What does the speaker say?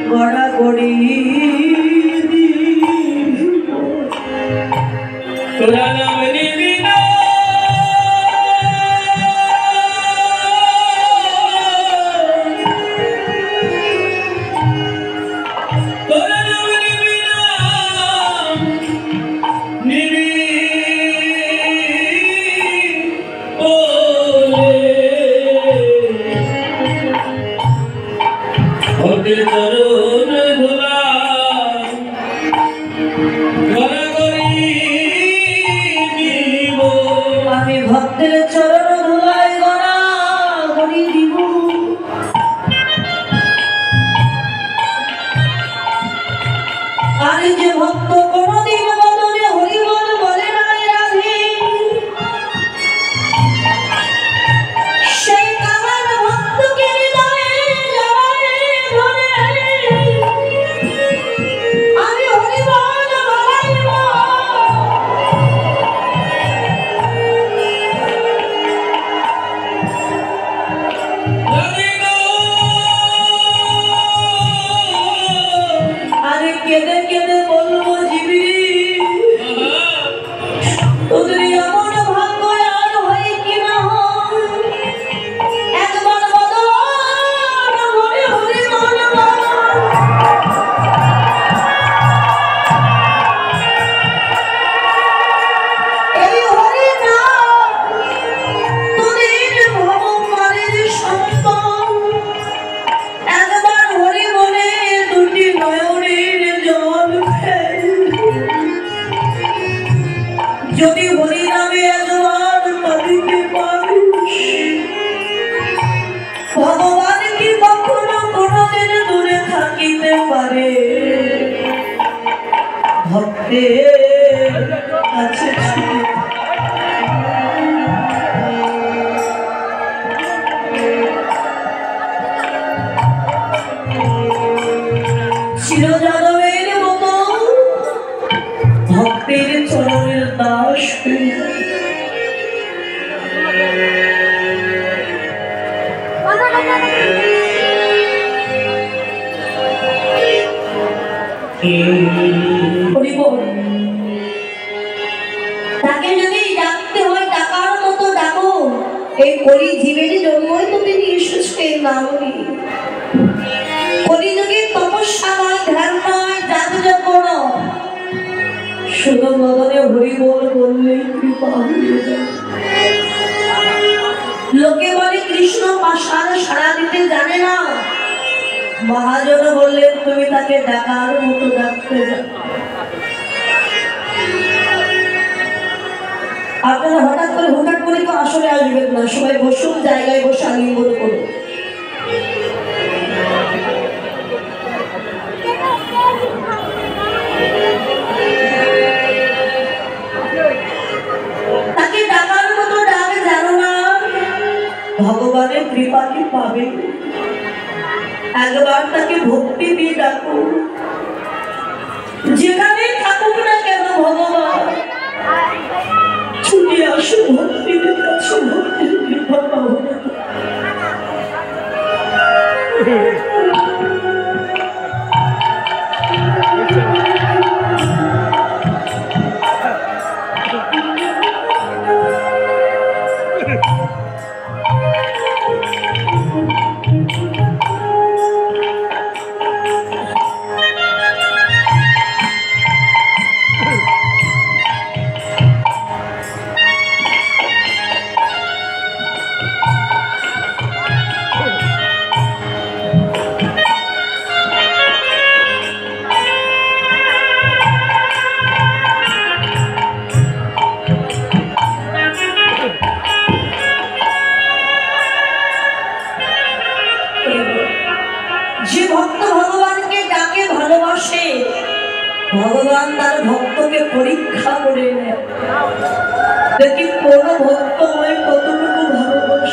গড়াগড়ি তোরা নাম নিবি না তোরা নাম নিবি না নিবি ভক্তের চরণ ধুলা গড়াগড়ি দিব আমি ভক্তের চরণ ধুলায় গড়াগড়ি দিব আর যে ভক্ত কোনদিন বদলে হরিবল বলে নাই রাধে সেই কামার ভক্তকে হৃদয়ে জড়ায় ধরে আমি হরিবল বলাইব আরে কেঁদে কেঁদে বলবো জীবী তোদের এমন ভাগ্য আর হয় কিনা একবার বদন হরে হরে মন এই হরি না তোদের ভগবানের সন্তান একবার হরি বলে দুটি নয়নের জল যদি হরি নামে একবার কাঁদিতে পারিস ভগবান কি কখনো কোনদিন দূরে থাকিতে পারে ভক্তের কাছে ছুটে চিরযাদবের মতো ভক্তের চরণের দাস তাকে যদি ডাকতে হয় ডাকার মতো ডাকো এই কলি জীবের জন্যই তো তিনি এসেছে নাম নিয়ে কলিযুগে তপস্যা নয় ধ্যান নয় যাগযজ্ঞ নয় শুধু বদনে হরিবল বললেই কৃপা হয়ে যায় লোকে বলে কৃষ্ণ পাষাণ সাড়া দিতে জানে না মহাজন বললেন তুমি তাকে ডাকার মতো ডাকতে যাও আপনারা হঠাৎ করে তো আসলে আসবেন না সবাই বসুন জায়গায় বসে আলিঙ্গন করুন তাকে ডাকার মতো ডাক জানো না ভগবানের কৃপা কি পাবে একবার তাকে ভক্তি দিয়ে ডাকো যেখানে থাকুক না কেন ভগবান ছুটে আসো ভক্তির কাছে ভক্তির কৃপা পাবো ভগবান তার ভক্তকে পরীক্ষা করে নেয় দেখি কোন ভক্ত হয় কতটুকু